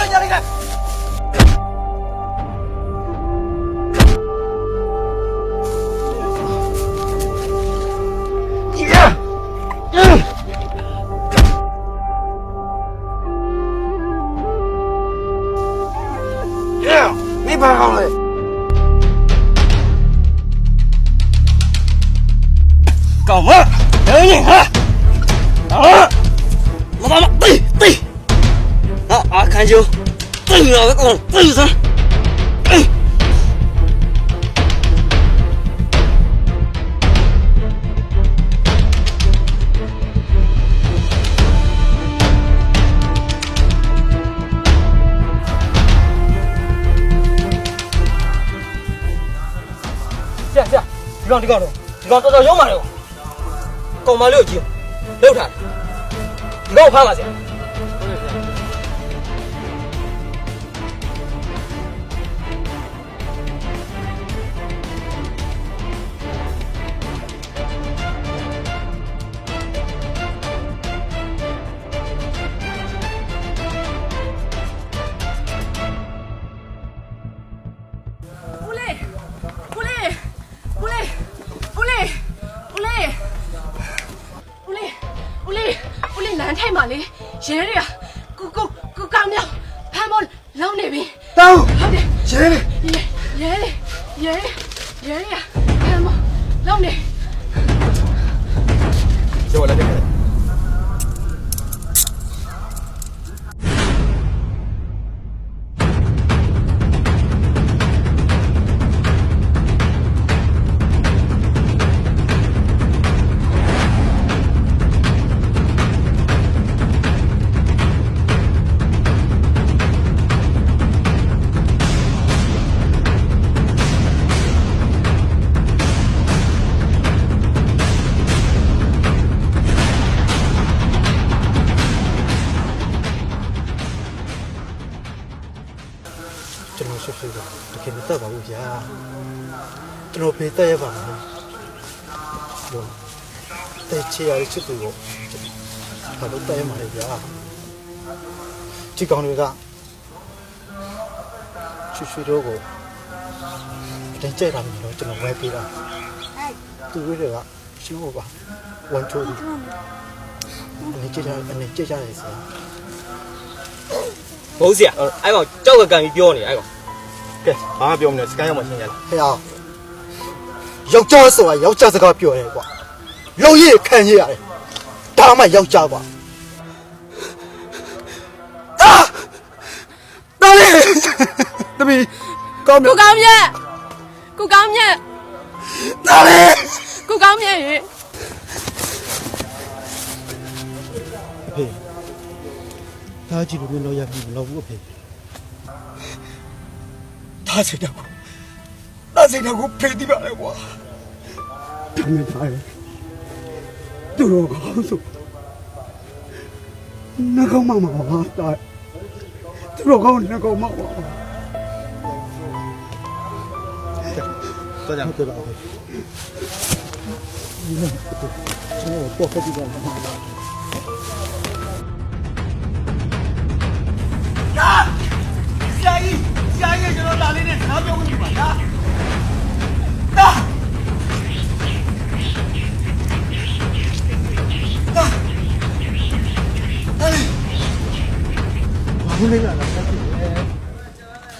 来家里看。没办好嘞。干嘛？赶紧看！啊！老大妈，对对。啊，看球，对了，对上。这ဒီကောင်တော်တော်ရုံးပါလေကောင်မလေးကိုကြည့်လှုပ်ထားဒီကောင်ဖမ်းပါစေ难太嘛嘞，爷爷呀，กู刚苗，潘某老那边。到，好的，爷爷呀，潘某老那。接我来这边。ကျွန်တော်ရှိတယ်တကယ်မတတ်ပါဘူးဗျာကျွန်တော်ဖေးတက်ရပါမယ်လို့တဲ့ချေရချစ်သူကိုဘာလို့တက်ရမှာလဲဗျာဒီကောင်တွေကချွေတော့ကိုတင်ကြတာမျိုးတော့ကျွန်တော်ဝယ်ပေးတာသူတွေကရှင်းဖို့ပါဝန်ချိုးပြီးအနေကြရတယ်ဆရာဘိုးဆရာအဲ့ကောင်ကြောက်ကကန်ပြီးပြောနေအဲ့ကောင်ကဲဘာမှပြောမလဲစကန်ရောက်မှရှင်းကြလားဟဲ့အောင်ယောက်ျားဆိုတာယောက်ျားစကားပြောရဲကွာလုံရည်ခံရရတယ်ဒါမှယောက်ျားကွာဒါလေးတပီကောင်းမြတ်กู高面ဒါလေးกู高面鱼ဟေးဒါကြည့်လို့မလို့ရပြီမလို့ဘူးအဖေဒါစိတ်တော့ဖေးတိပါလေကွာတမင်ထားတယ်သူတို့ကောင်းဆိုနှကောင်းမမပါတာသူတို့ကောင်းနှကောင်းမပါတော့ကြမ်းဟုတ်ပါဘူးဒီနေ့ကျွန်တော်ပေါ်ဖက်ကြည့်ပါမယ်ဆရာကြီးကျွန်တော်လာလေးနဲ့စားပြောနေပါလားဘူးလေးလာလား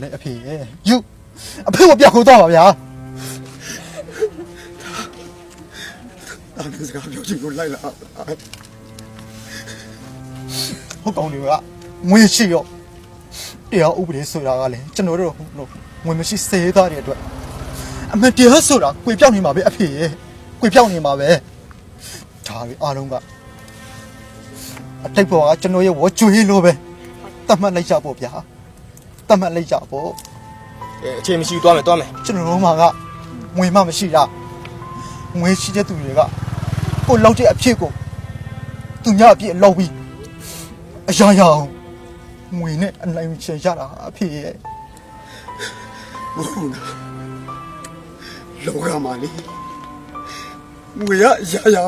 နဲ့အဖေယူအဖေကိုပြခိုးတော့ပါဗျာတာစကားပြောချင်လို့လိုက်လာဟုတ်ကောင်းတွေကငွေရှိရောတရားဥပဒေဆိုတာကလည်းကျွန်တော်တို့ငွေမရှိစေသားတွေအတွက်အမှန်တရားဆိုတာကွေပြောင်းနေမှာပဲအဖေကွေပြောင်းနေမှာပဲဒါပဲအားလုံးကအတိတ်ဘဝကကျွန်တော်ရဲ့ဝကျွေးလို့ပဲတတ်မှတ်လိုက်ကြပေါ့ဗျာတတ်မှတ်လိုက်ကြပေါ့အချိန်မရှိသွားမယ်ကျွန်တော်တို့မှာကငွေမှမရှိတာငွေရှိတဲ့သူတွေကကိုလောက်တဲ့အဖြစ်ကိုသူများအဖြစ်လောက်ပြီးအရာရာငွေနဲ့အနိုင်ချင်ရတာအဖေရဲ့ဟုတ်လားလောကမှာလေငွေရအရာရာ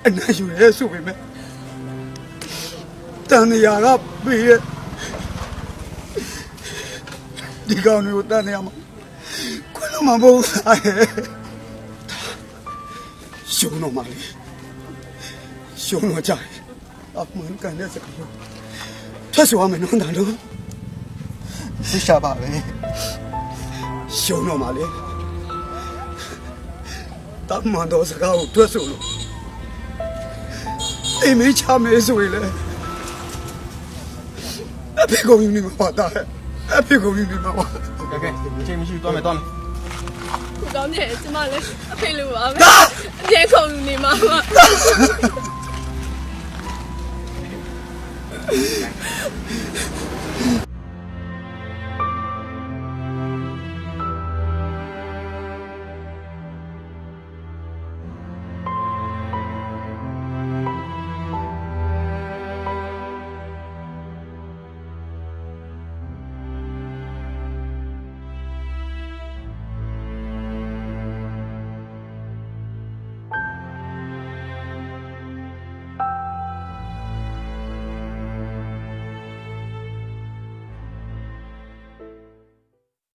အနိုင်ယူရဲဆိုပေမဲ့တန်ရာကပေးရဲ့ ဒီကောင်တွေကိုတန်းနေရမှာခွင့်လို့မဟုတ်ဘူးသားရဲ့ရှုံးတော့မှလေရှုံးတော့ကြတယ်အမှန်ကန်တဲ့စကားလို့ထပ်ဆိုရမယ်နော်တန်တို့ စိတ်ရှာပါပဲ ရှုံးတော့မှလေတမန်တော်စကားကိုတွက်ဆိုလို့အိမ်မချမယ်ဆိုရင်လေအဖေကုန်ယူနေမှာပါအဖေကုန်ယူနေမှာပါ ကဲကဲအချိန်မရှိသွားမယ်သွားမယ် ကိုကောင်းတယ်ကျမလည်းအဖေလိုပါပဲအပြဲခုံလူနေမှာပါ